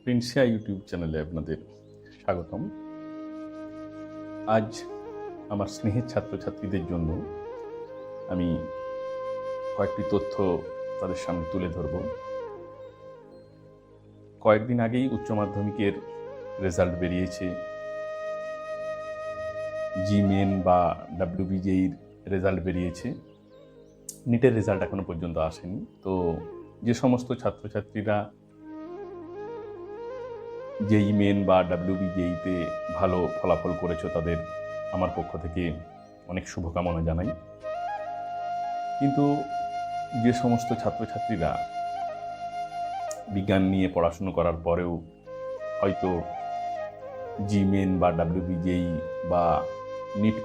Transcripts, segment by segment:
প্রিন্সিয়া YouTube চ্যানেলে আপনাদের স্বাগতম। আজ আমার স্নেহের ছাত্রছাত্রীদের জন্য আমি কয়েকটি তথ্য তাদের সামনে তুলে ধরব। কয়েকদিন আগেই উচ্চ মাধ্যমিকের রেজাল্ট বেরিয়েছে। জিমেন বা ডাব্লিউবিজেইর রেজাল্ট বেরিয়েছে। নিটের রেজাল্ট এখনো পর্যন্ত আসেনি। তো যে সমস্ত ছাত্রছাত্রীরা জেই মেন বা ডাব্লিউবিজেইতে ভালো ফলাফল করেছো তাদের আমার পক্ষ থেকে অনেক শুভকামনা জানাই। কিন্তু যে সমস্ত ছাত্রছাত্রীরা বিজ্ঞান নিয়ে পড়াশুনো করার পরেও হয়তো জিমেন বা ডাব্লিউবিজেই বা নিট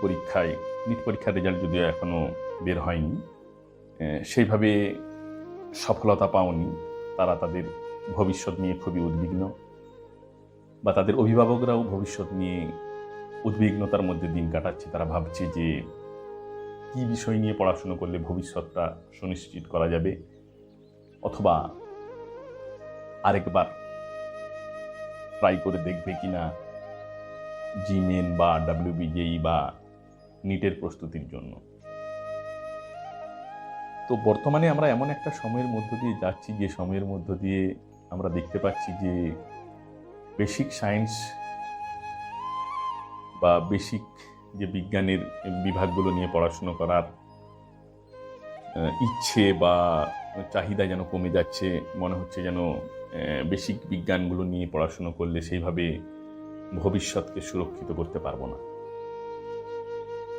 পরীক্ষার রেজাল্ট যদিও এখনও বের হয়নি, সেইভাবে সফলতা পাওনি, তারা তাদের ভবিষ্যৎ নিয়ে খুবই উদ্বিগ্ন, বা তাদের অভিভাবকরাও ভবিষ্যৎ নিয়ে উদ্বিগ্নতার মধ্যে দিন কাটাচ্ছে। তারা ভাবছে যে কী বিষয় নিয়ে পড়াশুনো করলে ভবিষ্যৎটা সুনিশ্চিত করা যাবে, অথবা আরেকবার ট্রাই করে দেখবে কিনা জিমেন বা ডাব্লিউবিজেই বা নিটের প্রস্তুতির জন্য। তো বর্তমানে আমরা এমন একটা সময়ের মধ্য দিয়ে যাচ্ছি, যে সময়ের মধ্য দিয়ে আমরা দেখতে পাচ্ছি যে বেসিক সায়েন্স বা বেসিক যে বিজ্ঞানের বিভাগগুলো নিয়ে পড়াশুনো করার ইচ্ছে বা চাহিদা যেন কমে যাচ্ছে। মনে হচ্ছে যেন বেসিক বিজ্ঞানগুলো নিয়ে পড়াশুনো করলে সেইভাবে ভবিষ্যৎকে সুরক্ষিত করতে পারবো না।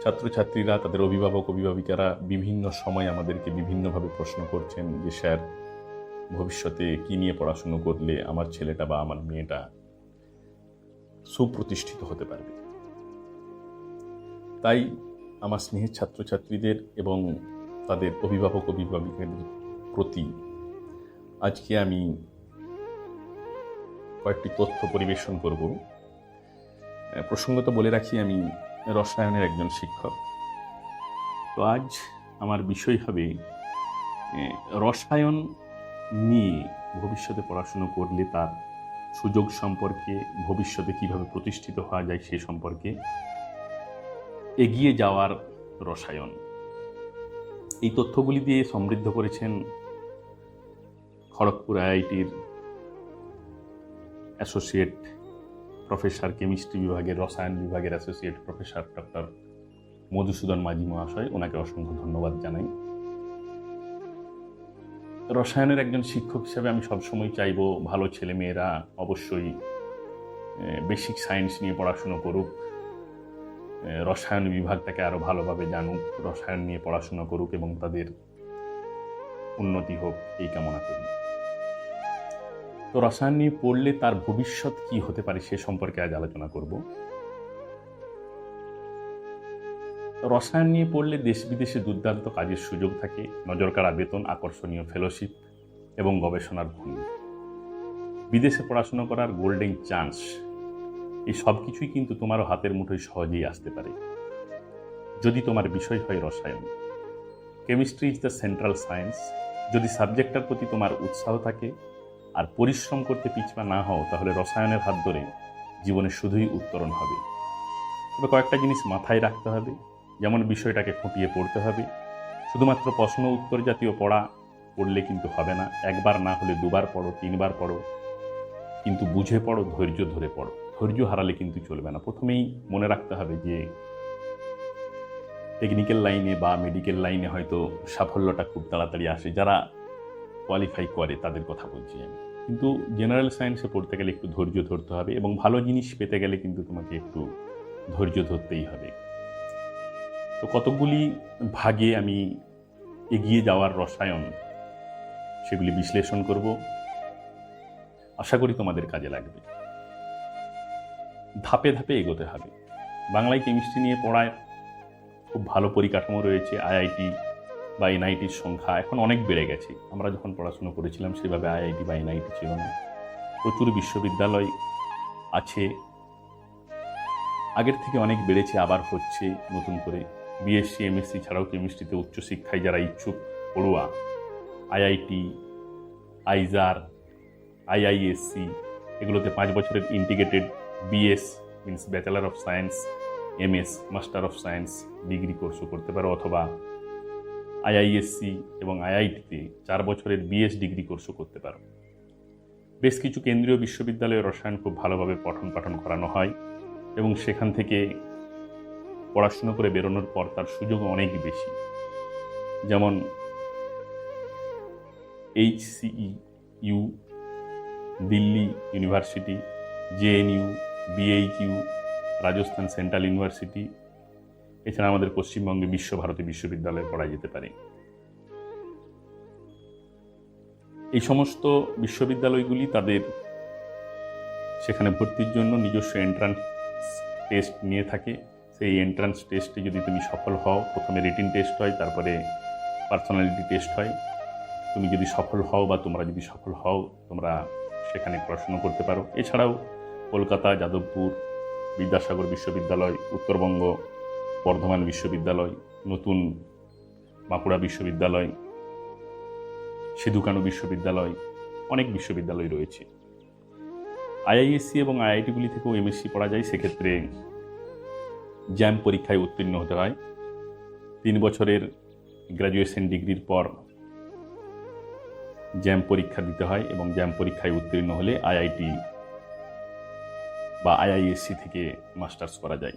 ছাত্রছাত্রীরা, তাদের অভিভাবিকারা বিভিন্ন সময় আমাদেরকে বিভিন্নভাবে প্রশ্ন করছেন যে স্যার, ভবিষ্যতে কি নিয়ে পড়াশুনো করলে আমার ছেলেটা বা আমার মেয়েটা সুপ্রতিষ্ঠিত হতে পারবে। তাই আমার স্নেহের ছাত্রছাত্রীদের এবং তাদের অভিভাবিকাদের প্রতি আজকে আমি কয়েকটি তথ্য পরিবেশন করব। প্রসঙ্গত বলে রাখি, আমি রসায়নের একজন শিক্ষক। তো আজ আমার বিষয় হবে রসায়ন নিয়ে ভবিষ্যতে পড়াশুনো করলে তার সুযোগ সম্পর্কে, ভবিষ্যতে কিভাবে প্রতিষ্ঠিত হওয়া যায় সে সম্পর্কে, এগিয়ে যাওয়ার রসায়ন। এই তথ্যগুলি দিয়ে সমৃদ্ধ করেছেন খড়গপুর আইআইটির অ্যাসোসিয়েট প্রফেসর, কেমিস্ট্রি বিভাগের রসায়ন বিভাগের অ্যাসোসিয়েট প্রফেসর ডক্টর মধুসূদন মাঝি মহাশয়। ওনাকে অসংখ্য ধন্যবাদ জানাই। রসায়নের একজন শিক্ষক হিসেবে আমি সবসময় চাইব ভালো ছেলেমেয়েরা অবশ্যই বেসিক সায়েন্স নিয়ে পড়াশুনো করুক, রসায়ন বিভাগটাকে আরও ভালোভাবে জানুক, রসায়ন নিয়ে পড়াশুনো করুক এবং তাদের উন্নতি হোক, এই কামনা করি। তো রসায়ন নিয়ে পড়লে তার ভবিষ্যৎ কি হতে পারে সে সম্পর্কে আজ আলোচনা করব। রসায়ন নিয়ে পড়লে দেশ বিদেশে দুর্দান্ত কাজের সুযোগ থাকে, নজরকাড়া বেতন, আকর্ষণীয় ফেলোশিপ এবং গবেষণার ভূমি, বিদেশে পড়াশোনা করার গোল্ডেন চান্স, এই সব কিছুই কিন্তু তোমারও হাতের মুঠোয় সহজেই আসতে পারে যদি তোমার বিষয় হয় রসায়ন। Chemistry is the central science. যদি সাবজেক্টটার প্রতি তোমার উৎসাহ থাকে আর পরিশ্রম করতে পিছপা না হও, তাহলে রসায়নের হাত ধরে জীবনে শুধুই উত্তরণ হবে। তবে কয়েকটা জিনিস মাথায় রাখতে হবে। যেমন বিষয়টাকে খুঁটিয়ে পড়তে হবে। শুধুমাত্র প্রশ্ন উত্তর জাতীয় পড়লে কিন্তু হবে না। একবার না হলে দুবার পড়ো, তিনবার পড়ো, কিন্তু বুঝে পড়ো, ধৈর্য ধরে পড়ো। ধৈর্য হারালে কিন্তু চলবে না। প্রথমেই মনে রাখতে হবে যে টেকনিক্যাল লাইনে বা মেডিকেল লাইনে হয়তো সাফল্যটা খুব তাড়াতাড়ি আসে, যারা কোয়ালিফাই করে তাদের কথা বলছি আমি। কিন্তু জেনারেল সায়েন্সে পড়তে গেলে একটু ধৈর্য ধরতে হবে, এবং ভালো জিনিস পেতে গেলে কিন্তু তোমাকে একটু ধৈর্য ধরতেই হবে। তো কতগুলি ভাগে আমি এগিয়ে যাওয়ার রসায়ন, সেগুলি বিশ্লেষণ করব। আশা করি তোমাদের কাজে লাগবে। ধাপে ধাপে এগোতে হবে। বাংলায় কেমিস্ট্রি নিয়ে পড়ায় খুব ভালো পরিকাঠামো রয়েছে। আইআইটি বা এনআইটির সংখ্যা এখন অনেক বেড়ে গেছে। আমরা যখন পড়াশুনো করেছিলাম সেভাবে আইআইটি বা এনআইটি ছিল না। প্রচুর বিশ্ববিদ্যালয় আছে, আগের থেকে অনেক বেড়েছে, আবার হচ্ছে নতুন করে। বিএসসি, এমএসসি ছাড়াও কেমিস্ট্রিতে উচ্চশিক্ষায় যারা ইচ্ছুক পড়ুয়া, আইআইটি, আইজার, আইআইএসসি, এগুলোতে 5 বছরের integrated BS means bachelor of science, MS master of science degree কোর্সও করতে পারো, অথবা আইআইএসসি এবং আইআইটিতে 4 বছরের বিএস ডিগ্রি কোর্সও করতে পারো। বেশ কিছু কেন্দ্রীয় বিশ্ববিদ্যালয়ে রসায়ন খুব ভালোভাবে পঠন পাঠন করানো হয় এবং সেখান থেকে পড়াশুনো করে বেরোনোর পর তার সুযোগ অনেক বেশি। যেমন HCEU, Delhi university, JNU, BHU, Rajasthan central university, এছাড়া আমাদের পশ্চিমবঙ্গে বিশ্বভারতী বিশ্ববিদ্যালয়ে পড়া যেতে পারে। এই সমস্ত বিশ্ববিদ্যালয়গুলি তাদের সেখানে ভর্তির জন্য নিজস্ব এন্ট্রান্স টেস্ট নিয়ে থাকে। সেই এন্ট্রান্স টেস্টে যদি তুমি সফল হও, প্রথমে রিটিন টেস্ট হয়, তারপরে পার্সোনালিটি টেস্ট হয়। তুমি যদি সফল হও বা তোমরা যদি সফল হও, তোমরা সেখানে পড়াশুনো করতে পারো। এছাড়াও কলকাতা, যাদবপুর, বিদ্যাসাগর বিশ্ববিদ্যালয়, উত্তরবঙ্গ বর্ধমান বিশ্ববিদ্যালয়, নতুন বাঁকুড়া বিশ্ববিদ্যালয়, সিধু কানু বিশ্ববিদ্যালয়, অনেক বিশ্ববিদ্যালয় রয়েছে। আইআইএসসি এবং আইআইটিগুলি থেকেও এমএসসি পড়া যায়। সেক্ষেত্রে জ্যাম পরীক্ষায় উত্তীর্ণ হতে হয়। 3 বছরের গ্র্যাজুয়েশন ডিগ্রির পর জ্যাম পরীক্ষা দিতে হয় এবং জ্যাম পরীক্ষায় উত্তীর্ণ হলে আইআইটি বা আইআইএসসি থেকে মাস্টার্স করা যায়।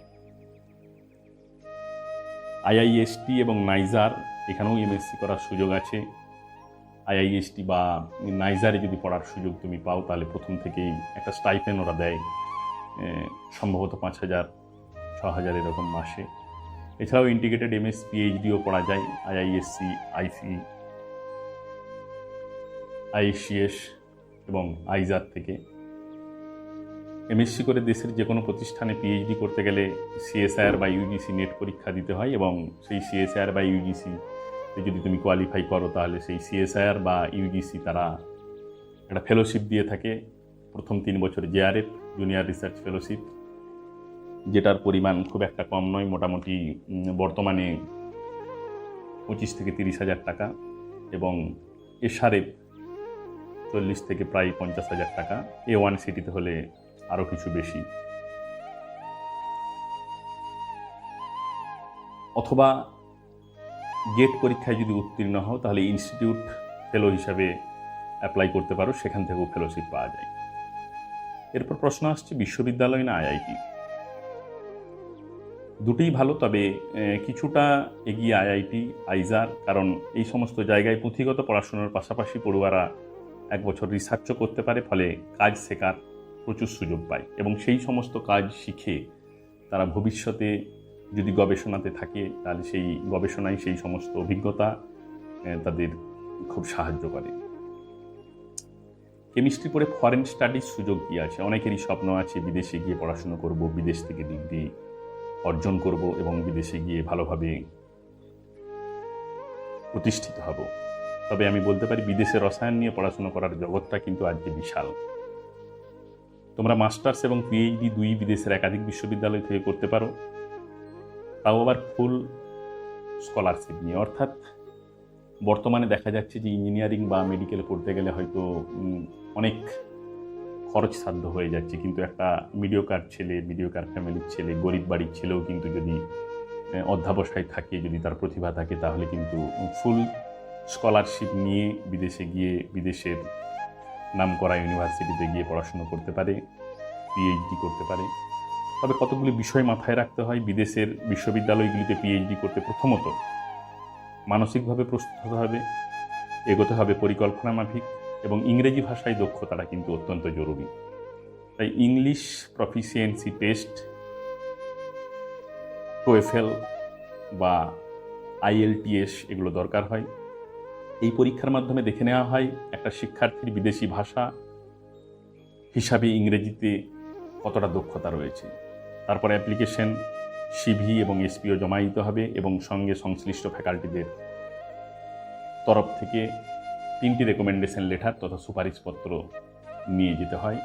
আইআইএসটি এবং নাইজার, এখানেও এমএসসি করার সুযোগ আছে। আইআইএসটি বা নাইজারে যদি পড়ার সুযোগ তুমি পাও, তাহলে প্রথম থেকেই একটা স্টাইপেন্ড ওরা দেয়, সম্ভবত 5,000 6,000 এরকম মাসে। এছাড়াও ইন্টিগ্রেটেড এমএস পিএইচডিও পড়া যায় আইআইএসসি, আইসিএস এবং আইজার থেকে। এমএসসি করে দেশের যে কোনো প্রতিষ্ঠানে পিএইচডি করতে গেলে সিএসআইআর বা ইউজিসি নেট পরীক্ষা দিতে হয় এবং সেই সিএসআইআর বা ইউজিসিতে যদি তুমি কোয়ালিফাই করো, তাহলে সেই সিএসআইআর বা ইউজিসি তারা একটা ফেলোশিপ দিয়ে থাকে। প্রথম 3 বছর জেআরএফ, জুনিয়র রিসার্চ ফেলোশিপ, যেটার পরিমাণ খুব একটা কম নয়, মোটামুটি বর্তমানে 25 থেকে 30,000 টাকা, এবং এসআরএফ 40 থেকে প্রায় 50,000 টাকা। A1 সিটিতে হলে আরও কিছু বেশি। অথবা গেট পরীক্ষায় যদি উত্তীর্ণ হও, তাহলে ইনস্টিটিউট ফেলো হিসাবে অ্যাপ্লাই করতে পারো, সেখান থেকেও ফেলোশিপ পাওয়া যায়। এরপর প্রশ্ন আসছে বিশ্ববিদ্যালয় না আইআইটি। দুটোই ভালো, তবে কিছুটা এগিয়ে আইআইটি, আইজার, কারণ এই সমস্ত জায়গায় পুঁথিগত পড়াশোনার পাশাপাশি পড়ুয়ারা 1 বছর রিসার্চও করতে পারে, ফলে কাজ শেখার প্রচুর সুযোগ পায় এবং সেই সমস্ত কাজ শিখে তারা ভবিষ্যতে যদি গবেষণাতে থাকে, তাহলে সেই গবেষণায় সেই সমস্ত অভিজ্ঞতা তাদের খুব সাহায্য করে। কেমিস্ট্রি পড়ে ফরেন স্টাডিজ সুযোগ কী আছে? অনেকেরই স্বপ্ন আছে বিদেশে গিয়ে পড়াশুনো করব, বিদেশ থেকে ডিগ্রি অর্জন করব এবং বিদেশে গিয়ে ভালোভাবে প্রতিষ্ঠিত হব। তবে আমি বলতে পারি বিদেশে রসায়ন নিয়ে পড়াশোনা করার জগৎটা কিন্তু আজকে বিশাল। তোমরা মাস্টার্স এবং পিএইচডি দুই বিদেশের একাধিক বিশ্ববিদ্যালয় থেকে করতে পারো, তাও আবার ফুল স্কলারশিপ নিয়ে। অর্থাৎ বর্তমানে দেখা যাচ্ছে যে ইঞ্জিনিয়ারিং বা মেডিকেলে পড়তে গেলে হয়তো অনেক খরচ সাধ্য হয়ে যাচ্ছে, কিন্তু একটা মিডিওকার ছেলে, মিডিওকার ফ্যামিলির ছেলে, গরিব বাড়ির ছেলেও কিন্তু যদি অধ্যাবসায় থাকে, যদি তার প্রতিভা থাকে, তাহলে কিন্তু ফুল স্কলারশিপ নিয়ে বিদেশে গিয়ে বিদেশের নামকরা ইউনিভার্সিটিতে গিয়ে পড়াশুনো করতে পারে, পিএইচডি করতে পারে। তবে কতগুলি বিষয় মাথায় রাখতে হয়। বিদেশের বিশ্ববিদ্যালয়গুলিতে পিএইচডি করতে প্রথমত মানসিকভাবে প্রস্তুত হতে হবে, এগোতে হবে পরিকল্পনা মাফিক, এবং ইংরেজি ভাষায় দক্ষতাটা কিন্তু অত্যন্ত জরুরি। তাই ইংলিশ প্রফিসিয়েন্সি টেস্ট, টোয়েফেল বা IELTS এগুলো দরকার হয়। এই পরীক্ষার মাধ্যমে দেখে নেওয়া হয় একটা শিক্ষার্থীর বিদেশি ভাষা হিসাবে ইংরেজিতে কতটা দক্ষতা রয়েছে। তারপরে অ্যাপ্লিকেশন, সিভি এবং এসপিও জমা দিতে হবে এবং সঙ্গে সংশ্লিষ্ট ফ্যাকাল্টিদের তরফ থেকে 3টি রেকমেন্ডেশন লেটার তথা সুপারিশপত্র নিয়ে যেতে হয়।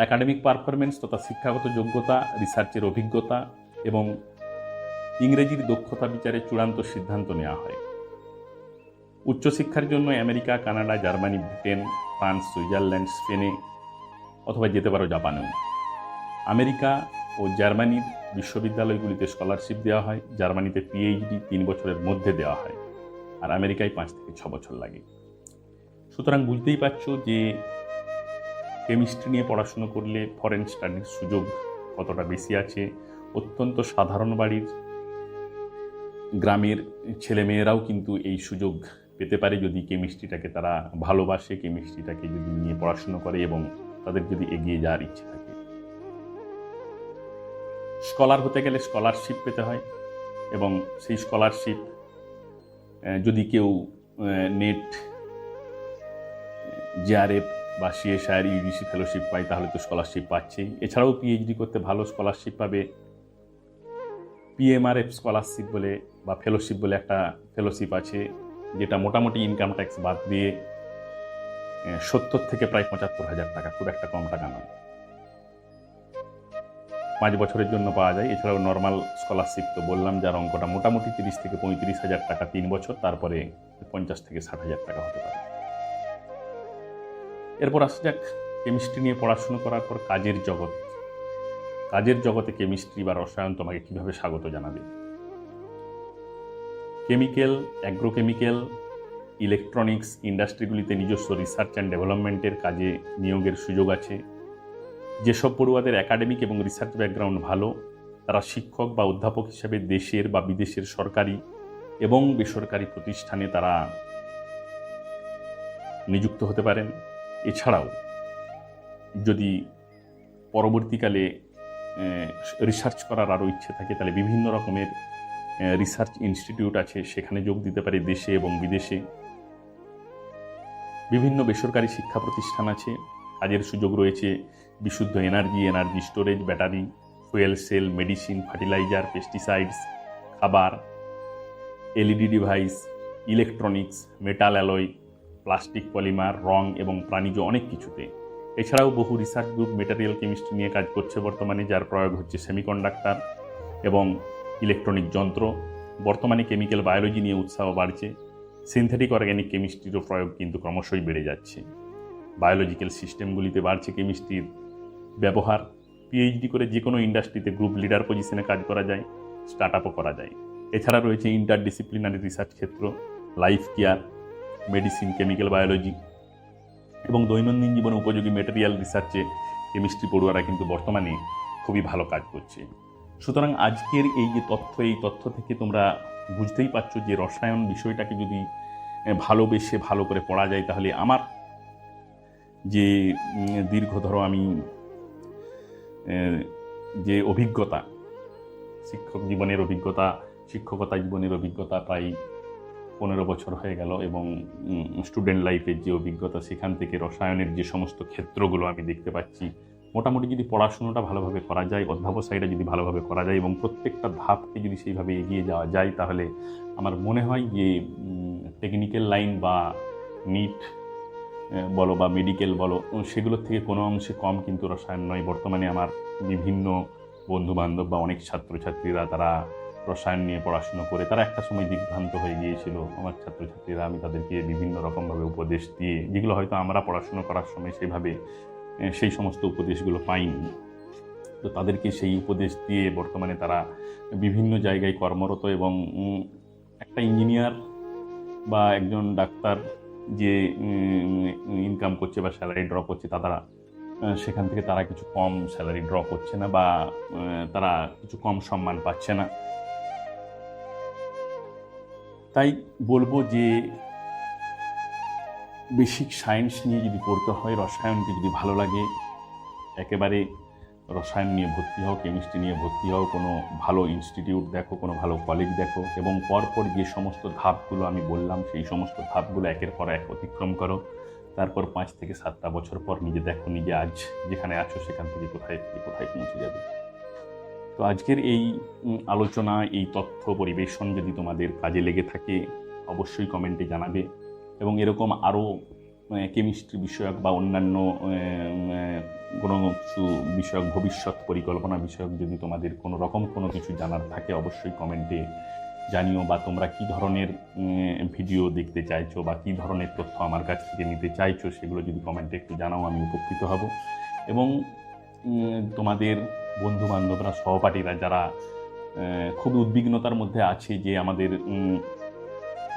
একাডেমিক পারফরমেন্স তথা শিক্ষাগত যোগ্যতা, রিসার্চের অভিজ্ঞতা এবং ইংরেজির দক্ষতা বিচারে চূড়ান্ত সিদ্ধান্ত নেওয়া হয়। উচ্চশিক্ষার জন্য America, Canada, Germany, Britain, France, Switzerland, স্পেনে অথবা যেতে পারো জাপানেও। আমেরিকা ও জার্মানির বিশ্ববিদ্যালয়গুলিতে স্কলারশিপ দেওয়া হয়। জার্মানিতে পিএইচডি 3 বছরের মধ্যে দেওয়া হয়, আর আমেরিকায় 5 থেকে 6 বছর লাগে। সুতরাং বুঝতেই পারছো যে কেমিস্ট্রি নিয়ে পড়াশুনো করলে ফরেন স্টাডির সুযোগ কতটা বেশি আছে। অত্যন্ত সাধারণ বাড়ির গ্রামের ছেলেমেয়েরাও কিন্তু এই সুযোগ পেতে পারে যদি কেমিস্ট্রিটাকে তারা ভালোবাসে, কেমিস্ট্রিটাকে যদি নিয়ে পড়াশুনো করে এবং তাদের যদি এগিয়ে যাওয়ার ইচ্ছে থাকে। স্কলার হতে গেলে স্কলারশিপ পেতে হয়, এবং সেই স্কলারশিপ যদি কেউ নেট, জেআরএফ বা সিএসআইআর, ইউজিসি ফেলোশিপ পায় তাহলে তো স্কলারশিপ পাচ্ছেই। এছাড়াও পিএইচডি করতে ভালো স্কলারশিপ পাবে। পিএমআরএফ স্কলারশিপ বলে বা ফেলোশিপ বলে একটা ফেলোশিপ আছে, যেটা মোটামুটি ইনকাম ট্যাক্স বাদ দিয়ে 70 থেকে প্রায় 75,000 টাকা, খুব একটা কম টাকা নয়, 5 বছরের জন্য পাওয়া যায়। এছাড়াও নর্মাল স্কলারশিপ তো বললাম, যার অঙ্কটা মোটামুটি 30 থেকে 35,000 টাকা 3 বছর, তারপরে 50 থেকে 60,000 টাকা হতে পারে। এরপর আসা যাক কেমিস্ট্রি নিয়ে পড়াশুনো করার পর কাজের জগৎ। কাজের জগতে কেমিস্ট্রি বা রসায়ন তোমাকে কিভাবে স্বাগত জানাবে। কেমিক্যাল, অ্যাগ্রোকেমিক্যাল, ইলেকট্রনিক্স ইন্ডাস্ট্রিগুলিতে নিজস্ব রিসার্চ অ্যান্ড ডেভেলপমেন্টের কাজে নিয়োগের সুযোগ আছে। যেসব পড়ুয়াদের একাডেমিক এবং রিসার্চ ব্যাকগ্রাউন্ড ভালো, তারা শিক্ষক বা অধ্যাপক হিসেবে দেশের বা বিদেশের সরকারি এবং বেসরকারি প্রতিষ্ঠানে তারা নিযুক্ত হতে পারেন। এছাড়াও যদি পরবর্তীকালে রিসার্চ করার আরও ইচ্ছে থাকে তাহলে বিভিন্ন রকমের রিসার্চ ইনস্টিটিউট আছে, সেখানে যোগ দিতে পারে দেশে এবং বিদেশে। বিভিন্ন বেসরকারি শিক্ষা প্রতিষ্ঠান আছে, কাজের সুযোগ রয়েছে বিশুদ্ধ energy, energy storage, battery, fuel cell, medicine, fertiliser, pesticides, খাবার, LED device, electronics, metal alloy, plastic, polymer, রং এবং প্রাণীজ অনেক কিছুতে। এছাড়াও বহু রিসার্চ গ্রুপ মেটেরিয়াল কেমিস্ট্রি নিয়ে কাজ করছে বর্তমানে, যার প্রয়োগ হচ্ছে সেমিকন্ডাক্টর এবং ইলেকট্রনিক যন্ত্র। বর্তমানে কেমিক্যাল বায়োলজি নিয়ে উৎসাহ বাড়ছে। সিনথেটিক অর্গ্যানিক কেমিস্ট্রিরও প্রয়োগ কিন্তু ক্রমশই বেড়ে যাচ্ছে। বায়োলজিক্যাল সিস্টেমগুলিতে বাড়ছে কেমিস্ট্রির ব্যবহার। পিএইচডি করে যে কোনো ইন্ডাস্ট্রিতে গ্রুপ লিডার পজিশনে কাজ করা যায়, স্টার্ট আপও করা যায়। এছাড়া রয়েছে ইন্টারডিসিপ্লিনারি রিসার্চ ক্ষেত্র, life care, medicine, chemical biology এবং দৈনন্দিন জীবনে উপযোগী মেটেরিয়াল রিসার্চে কেমিস্ট্রি পড়ুয়ারা কিন্তু বর্তমানে খুবই ভালো কাজ করছে। সুতরাং আজকের এই যে তথ্য, এই তথ্য থেকে তোমরা বুঝতেই পারছো যে রসায়ন বিষয়টাকে যদি ভালোবেসে ভালো করে পড়া যায় তাহলে আমার যে দীর্ঘ ধরো আমি যে অভিজ্ঞতা, শিক্ষক জীবনের অভিজ্ঞতা, শিক্ষকতা জীবনের অভিজ্ঞতা প্রায় 15 বছর হয়ে গেল, এবং স্টুডেন্ট লাইফের যে অভিজ্ঞতা, সেখান থেকে রসায়নের যে সমস্ত ক্ষেত্রগুলো আমি দেখতে পাচ্ছি, মোটামুটি যদি পড়াশুনোটা ভালোভাবে করা যায়, অধ্যাবসায়টা যদি ভালোভাবে করা যায় এবং প্রত্যেকটা ধাপকে যদি সেইভাবে এগিয়ে যাওয়া যায়, তাহলে আমার মনে হয় যে টেকনিক্যাল লাইন বা নিট বলো বা মেডিকেল বলো, সেগুলোর থেকে কোনো অংশে কম কিন্তু রসায়ন নয়। বর্তমানে আমার বিভিন্ন বন্ধুবান্ধব বা অনেক ছাত্রছাত্রীরা তারা রসায়ন নিয়ে পড়াশুনো করে তারা একটা সময় দিগ্ভ্রান্ত হয়ে গিয়েছিল। আমার ছাত্রছাত্রীরা, আমি তাদেরকে বিভিন্ন রকমভাবে উপদেশ দিয়ে, যেগুলো হয়তো আমরা পড়াশুনো করার সময় সেইভাবে সেই সমস্ত উপদেশগুলো পাইনি, তো তাদেরকে সেই উপদেশ দিয়ে বর্তমানে তারা বিভিন্ন জায়গায় কর্মরত, এবং একটা ইঞ্জিনিয়ার বা একজন ডাক্তার যে ইনকাম করছে বা স্যালারি ড্র করছে, তারা সেখান থেকে তারা কিছু কম স্যালারি ড্র করছে না বা তারা কিছু কম সম্মান পাচ্ছে না। তাই বলবো যে বেসিক সায়েন্স নিয়ে যদি পড়তে হয়, রসায়নকে যদি ভালো লাগে, একেবারে রসায়ন নিয়ে ভর্তি হও, কেমিস্ট্রি নিয়ে ভর্তি হও, কোনো ভালো ইনস্টিটিউট দেখো, কোনো ভালো কলেজ দেখো, এবং পরপর যে সমস্ত ধাপগুলো আমি বললাম সেই সমস্ত ধাপগুলো একের পর এক অতিক্রম করো। তারপর 5 থেকে 7টা বছর পর নিজে দেখো নিজে আজ যেখানে আছো সেখান থেকে কোথায় পৌঁছে যাবে। তো আজকের এই আলোচনা, এই তথ্য পরিবেশন যদি তোমাদের কাজে লেগে থাকে অবশ্যই কমেন্টে জানাবে, এবং এরকম আরও কেমিস্ট্রি বিষয়ক বা অন্যান্য কোনো কিছু বিষয়ক, ভবিষ্যৎ পরিকল্পনা বিষয়ক যদি তোমাদের কোনো রকম কোনো কিছু জানার থাকে অবশ্যই কমেন্টে জানিও, বা তোমরা কী ধরনের ভিডিও দেখতে চাইছো বা কী ধরনের তথ্য আমার কাছ থেকে নিতে চাইছো সেগুলো যদি কমেন্টে একটু জানাও, আমি উপকৃত হব। এবং তোমাদের বন্ধুবান্ধবরা, সহপাঠীরা যারা খুবই উদ্বিগ্নতার মধ্যে আছে যে আমাদের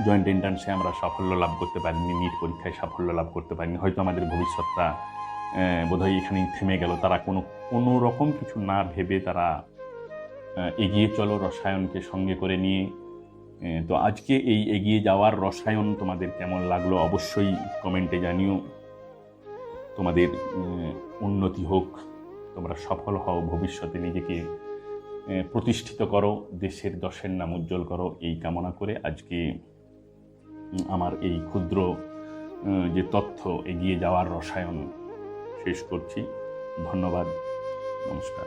জয়েন্ট এন্ট্রান্সে আমরা সাফল্য লাভ করতে পারিনি, নিট পরীক্ষায় সাফল্য লাভ করতে পারিনি, হয়তো আমাদের ভবিষ্যৎটা বোধহয় এখানেই থেমে গেল, তারা কোনো রকম কিছু না ভেবে তারা এগিয়ে চলো রসায়নকে সঙ্গে করে নিয়ে। তো আজকে এই এগিয়ে যাওয়ার রসায়ন তোমাদের কেমন লাগলো অবশ্যই কমেন্টে জানিও। তোমাদের উন্নতি হোক, তোমরা সফল হও, ভবিষ্যতে নিজেকে প্রতিষ্ঠিত করো, দেশের যশের নাম উজ্জ্বল করো, এই কামনা করে আজকে আমার এই ক্ষুদ্র যে তথ্য এগিয়ে যাওয়ার রসায়ন শেষ করছি। ধন্যবাদ, নমস্কার।